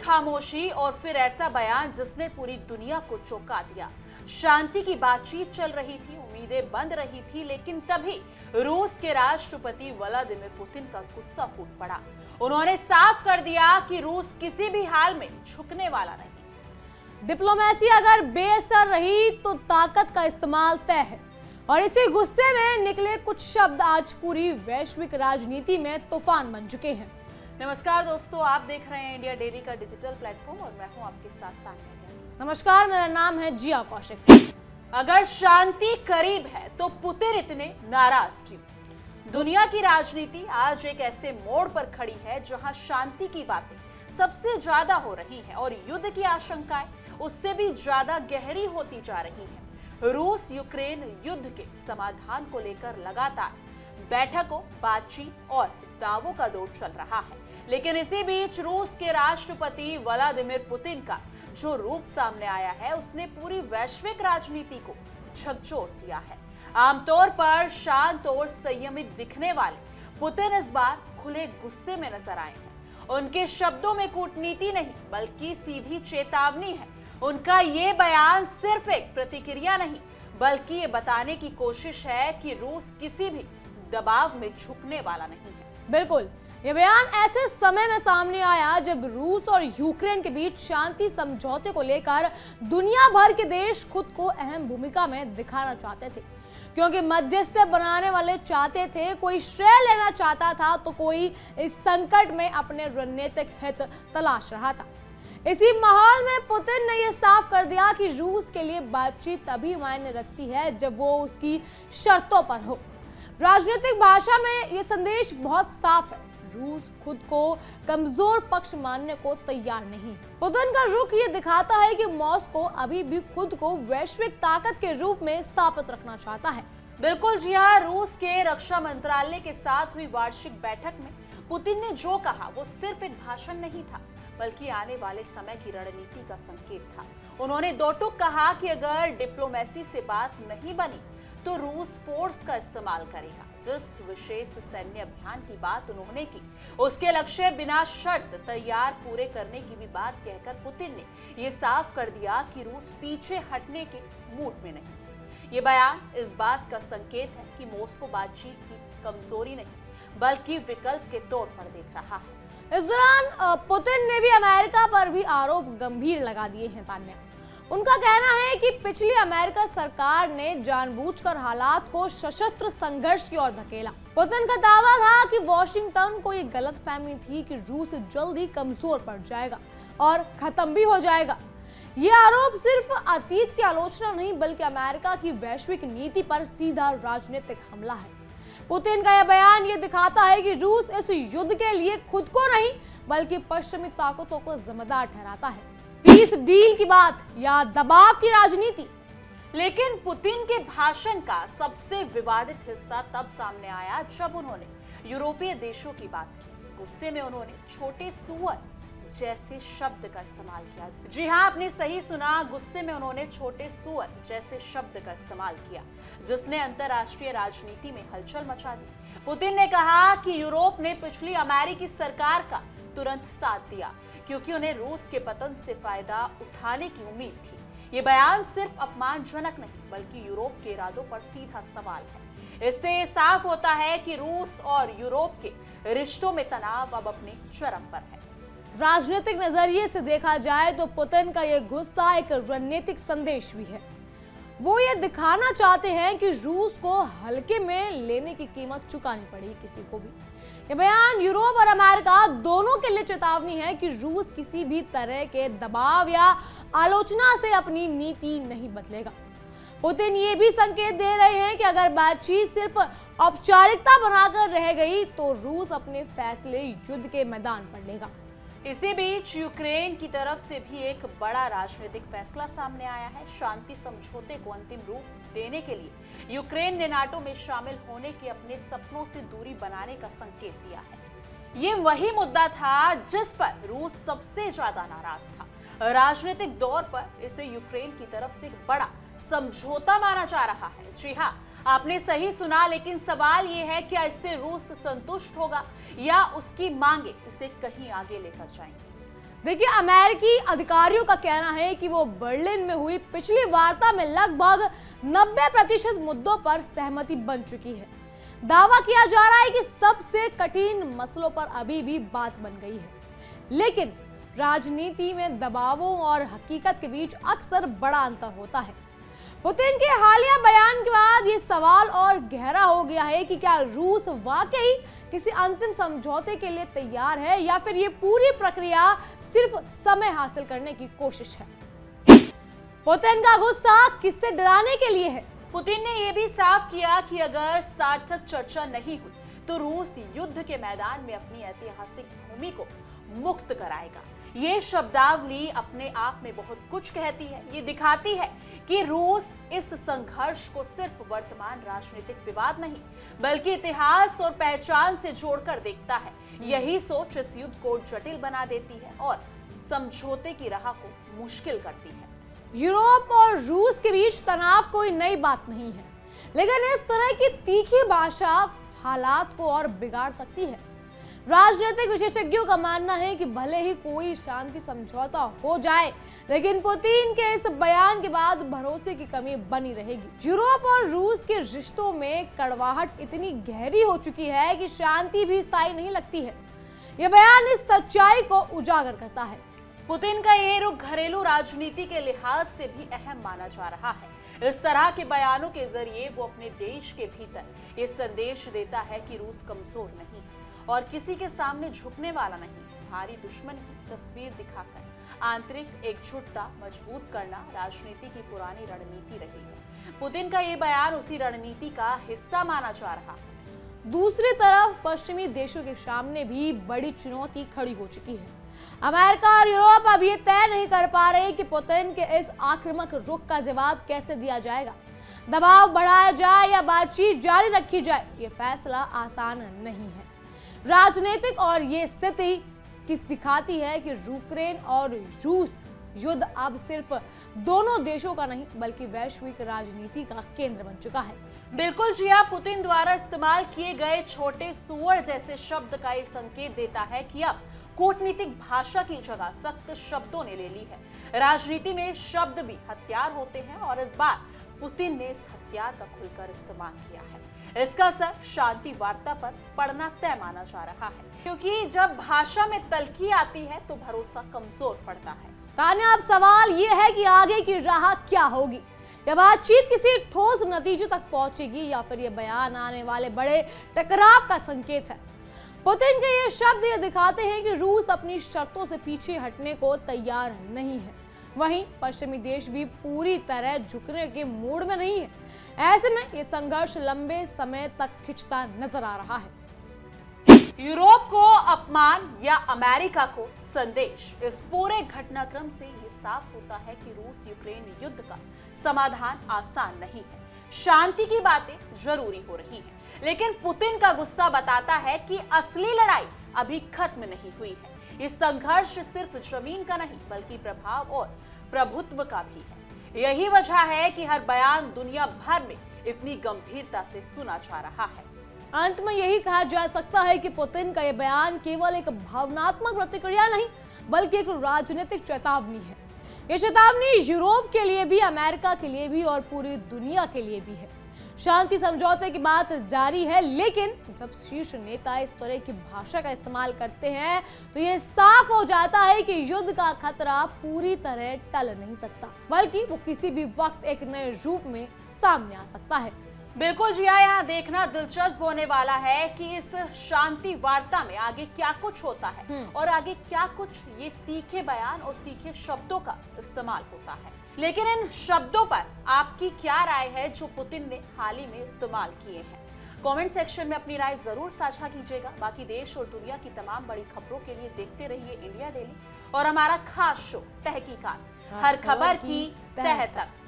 खामोशी और फिर ऐसा बयान जिसने पूरी दुनिया को चौंका दिया। शांति की बातचीत चल रही थी, उम्मीदें बंध रही थी, लेकिन तभी रूस के राष्ट्रपति व्लादिमीर पुतिन का गुस्सा फूट पड़ा। उन्होंने साफ कर दिया कि रूस किसी भी हाल में झुकने वाला नहीं। डिप्लोमेसी अगर बेअसर रही तो ताकत का इस्तेमाल तय है, और इसी गुस्से में निकले कुछ शब्द आज पूरी वैश्विक राजनीति में तूफान बन चुके हैं। नमस्कार दोस्तों, आप देख रहे हैं इंडिया डेली का डिजिटल प्लेटफॉर्म और मैं हूं आपके साथ तान्या। नमस्कार, मेरा नाम है जिया कौशिक। अगर शांति करीब है तो पुतिन इतने नाराज क्यों? दुनिया की राजनीति आज एक ऐसे मोड़ पर खड़ी है जहां शांति की बातें सबसे ज्यादा हो रही हैं और युद्ध की आशंकाएं उससे भी ज्यादा गहरी होती जा रही हैं। रूस यूक्रेन युद्ध के समाधान को लेकर लगातार बैठकों, बातचीत और दावों का दौर चल रहा है, लेकिन इसी बीच रूस के राष्ट्रपति व्लादिमीर पुतिन का जो रूप सामने आया है उसने पूरी वैश्विक राजनीति को झकझोर दिया है। आमतौर पर शांत और संयमित दिखने वाले पुतिन इस बार खुले गुस्से में नजर आए हैं। उनके शब्दों में कूटनीति नहीं बल्कि सीधी चेतावनी है। उनका ये बयान सिर्फ एक प्रतिक्रिया नहीं बल्कि ये बताने की कोशिश है कि रूस किसी भी दबाव में झुकने वाला नहीं है। बिल्कुल, ये बयान ऐसे समय में सामने आया जब रूस और यूक्रेन के बीच शांति समझौते को लेकर दुनिया भर के देश खुद को अहम भूमिका में दिखाना चाहते थे, क्योंकि मध्यस्थ बनाने वाले चाहते थे, कोई श्रेय लेना चाहता था तो कोई इस संकट में अपने रणनीतिक हित तलाश रहा था। इसी माहौल में पुतिन ने यह साफ कर दिया कि रूस के लिए बातचीत तभी मायने रखती है जब वो उसकी शर्तों पर हो। राजनीतिक भाषा में यह संदेश बहुत साफ है, रूस खुद को कमजोर पक्ष मानने को तैयार नहीं है। पुतिन का रुख ये दिखाता है कि मॉस्को अभी भी खुद को वैश्विक ताकत के रूप में स्थापित रखना चाहता है। बिल्कुल जी हाँ, रूस के रक्षा मंत्रालय के साथ हुई वार्षिक बैठक में पुतिन ने जो कहा वो सिर्फ एक भाषण नहीं था बल्कि आने वाले समय की रणनीति का संकेत था। उन्होंने दो टूक कहा कि अगर डिप्लोमेसी से बात नहीं बनी तो रूस फोर्स का इस्तेमाल करेगा। जिस विशेष सैन्य अभियान की बात उन्होंने की उसके लक्ष्य बिना शर्त तैयार पूरे करने की भी बात कहकर पुतिन ने यह साफ कर दिया कि रूस पीछे हटने के मूड में नहीं है। ये बयान इस बात का संकेत है कि मॉस्को बातचीत की कमजोरी नहीं बल्कि विकल्प के तौर पर देख रहा है। इस दौरान पुतिन ने भी अमेरिका पर भी आरोप गंभीर लगा दिए हैं। तान्या, उनका कहना है कि पिछली अमेरिका सरकार ने जानबूझकर हालात को सशस्त्र संघर्ष की ओर धकेला। पुतिन का दावा था कि वॉशिंगटन को ये गलतफहमी थी कि रूस जल्द ही कमजोर पड़ जाएगा और खत्म भी हो जाएगा। ये आरोप सिर्फ अतीत की आलोचना नहीं बल्कि अमेरिका की वैश्विक नीति पर सीधा राजनीतिक हमला है। पुतिन का यह बयान ये दिखाता है कि रूस इस युद्ध के लिए खुद को नहीं बल्कि पश्चिमी ताकतों को जिम्मेदार ठहराता है। पीस डील की बात या दबाव की राजनीति। लेकिन पुतिन के भाषण का सबसे विवादित हिस्सा तब सामने आया जब उन्होंने यूरोपीय देशों की बात की। गुस्से में उन्होंने छोटे सुअर जैसे शब्द का इस्तेमाल किया। जी हाँ, आपने सही सुना, गुस्से में उन्होंने छोटे सुअर जैसे शब्द का इस्तेमाल किया जिसने अंतरराष्ट्रीय राजनीति में हलचल मचा दी। पुतिन ने कहा कि यूरोप ने पिछली अमेरिकी सरकार का तुरंत साथ दिया क्योंकि उन्हें रूस के पतन से फायदा उठाने की उम्मीद थी। ये बयान सिर्फ अपमानजनक नहीं बल्कि यूरोप के इरादों पर सीधा सवाल है। इससे साफ होता है कि रूस और यूरोप के रिश्तों में तनाव अब अपने चरम पर है। राजनीतिक नजरिए से देखा जाए तो पुतिन का यह गुस्सा एक रणनीतिक संदेश भी है। वो ये दिखाना चाहते हैं कि रूस को हल्के में लेने की कीमत चुकानी पड़ेगी किसी को भी। ये बयान यूरोप और अमेरिका दोनों के लिए चेतावनी है कि रूस किसी भी तरह के दबाव या आलोचना से अपनी नीति नहीं बदलेगा। पुतिन ये भी संकेत दे रहे हैं कि अगर बातचीत सिर्फ औपचारिकता बनाकर रह गई तो रूस अपने फैसले युद्ध के मैदान पर लेगा। इसी बीच यूक्रेन की तरफ से भी एक बड़ा राजनीतिक फैसला सामने आया है। शांति समझौते को अंतिम रूप देने के लिए यूक्रेन ने नाटो में शामिल होने के अपने सपनों से दूरी बनाने का संकेत दिया है। ये वही मुद्दा था जिस पर रूस सबसे ज्यादा नाराज था। राजनीतिक दौर पर इसे यूक्रेन की तरफ से एक बड़ा समझौता माना जा रहा है। जी हाँ, आपने सही सुना, लेकिन सवाल ये है क्या इससे रूस संतुष्ट होगा या उसकी मांगे इसे कहीं आगे लेकर जाएंगी। देखिए, अमेरिकी अधिकारियों का कहना है कि वो बर्लिन में हुई पिछली वार्ता में लगभग 90% मुद्दों पर सहमति बन चुकी है। दावा किया जा रहा है कि सबसे कठिन मसलों पर अभी भी बात बन गई है, लेकिन राजनीति में दबावों और हकीकत के बीच अक्सर बड़ा अंतर होता है। पुतिन के हालिया बयान के बाद ये सवाल और गहरा हो गया है कि क्या रूस वाकई किसी अंतिम समझौते के लिए तैयार है या फिर ये पूरी प्रक्रिया सिर्फ समय हासिल करने की कोशिश है। पुतिन का गुस्सा किससे डराने के लिए है? पुतिन ने यह भी साफ किया कि अगर सार्थक चर्चा नहीं हुई तो रूस युद्ध के मैदान में अपनी ऐतिहासिक भूमि को मुक्त कराएगा। ये शब्दावली अपने आप में बहुत कुछ कहती है। ये दिखाती है कि रूस इस संघर्ष को सिर्फ वर्तमान राजनीतिक विवाद नहीं बल्कि इतिहास और पहचान से जोड़कर देखता है। यही सोच इस युद्ध को जटिल बना देती है और समझौते की राह को मुश्किल करती है। यूरोप और रूस के बीच तनाव कोई नई बात नहीं है, लेकिन इस तरह की तीखी भाषा हालात को और बिगाड़ सकती है। राजनीतिक विशेषज्ञों का मानना है कि भले ही कोई शांति समझौता हो जाए, लेकिन पुतिन के इस बयान के बाद भरोसे की कमी बनी रहेगी। यूरोप और रूस के रिश्तों में कड़वाहट इतनी गहरी हो चुकी है कि शांति भी स्थायी नहीं लगती है। यह बयान इस सच्चाई को उजागर करता है। पुतिन का ये रुख घरेलू राजनीति के लिहाज से भी अहम माना जा रहा है। इस तरह के बयानों के जरिए वो अपने देश के भीतर ये संदेश देता है कि रूस कमजोर नहीं है और किसी के सामने झुकने वाला नहीं है। भारी दुश्मन की तस्वीर दिखाकर आंतरिक एकजुटता मजबूत करना राजनीति की पुरानी रणनीति रही है। पुतिन का ये बयान उसी रणनीति का हिस्सा माना जा रहा है। दूसरी तरफ पश्चिमी देशों के सामने भी बड़ी चुनौती खड़ी हो चुकी है। अमेरिका और यूरोप अब ये तय नहीं कर पा रहे कि पुतिन के इस आक्रामक रुख का जवाब कैसे दिया जाएगा। दबाव बढ़ाया जाए या बातचीत जारी रखी जाए, ये फैसला आसान नहीं है। राजनीतिक और ये स्थिति किस दिखाती है कि यूक्रेन और रूस युद्ध अब सिर्फ दोनों देशों का नहीं बल्कि वैश्विक राजनीति का केंद्र बन चुका है। बिल्कुल जी हाँ, पुतिन द्वारा इस्तेमाल किए गए छोटे सुअर जैसे शब्द का ये संकेत देता है कि अब कूटनीतिक भाषा की जगह सख्त शब्दों ने ले ली है। राजनीति में शब्द भी हथियार होते हैं और इस बार पुतिन ने इस हथियार का खुलकर इस्तेमाल किया है। इसका असर शांति वार्ता पर पड़ना तय माना जा रहा है, क्योंकि जब भाषा में तल्खी आती है तो भरोसा कमजोर पड़ता है। तान्या, अब सवाल ये है कि आगे की राह क्या होगी। क्या बातचीत किसी ठोस नतीजे तक पहुंचेगी या फिर ये बयान आने वाले बड़े टकराव का संकेत है। पुतिन के ये शब्द ये दिखाते हैं कि रूस अपनी शर्तों से पीछे हटने को तैयार नहीं है। वहीं पश्चिमी देश भी पूरी तरह झुकने के मूड में नहीं है। ऐसे में ये संघर्ष लंबे समय तक खिंचता नजर आ रहा है। यूरोप को अपमान या अमेरिका को संदेश, इस पूरे घटनाक्रम से ये साफ होता है कि रूस यूक्रेन युद्ध का समाधान आसान नहीं है। शांति की बातें जरूरी हो रही हैं, लेकिन पुतिन का गुस्सा बताता है कि असली लड़ाई अभी खत्म नहीं हुई है। ये संघर्ष सिर्फ जमीन का नहीं बल्कि प्रभाव और प्रभुत्व का भी है। यही वजह है कि हर बयान दुनिया भर में इतनी गंभीरता से सुना जा रहा है। अंत में यही कहा जा सकता है कि पुतिन का यह बयान केवल एक भावनात्मक प्रतिक्रिया नहीं बल्कि एक राजनीतिक चेतावनी है। यह चेतावनी यूरोप के लिए भी, अमेरिका के लिए भी और पूरी दुनिया के लिए भी है। शांति समझौते की बात जारी है, लेकिन जब शीर्ष नेता इस तरह की भाषा का इस्तेमाल करते हैं तो ये साफ हो जाता है कि युद्ध का खतरा पूरी तरह टल नहीं सकता, बल्कि वो किसी भी वक्त एक नए रूप में सामने आ सकता है। बिल्कुल जी हाँ, यहाँ देखना दिलचस्प होने वाला है कि इस शांति वार्ता में आगे क्या कुछ होता है और आगे क्या कुछ ये तीखे बयान और तीखे शब्दों का इस्तेमाल होता है। लेकिन इन शब्दों पर आपकी क्या राय है जो पुतिन ने हाल ही में इस्तेमाल किए हैं? कमेंट सेक्शन में अपनी राय जरूर साझा कीजिएगा। बाकी देश और दुनिया की तमाम बड़ी खबरों के लिए देखते रहिए इंडिया डेली और हमारा खास शो तहकीकात, हर खबर की तह तक।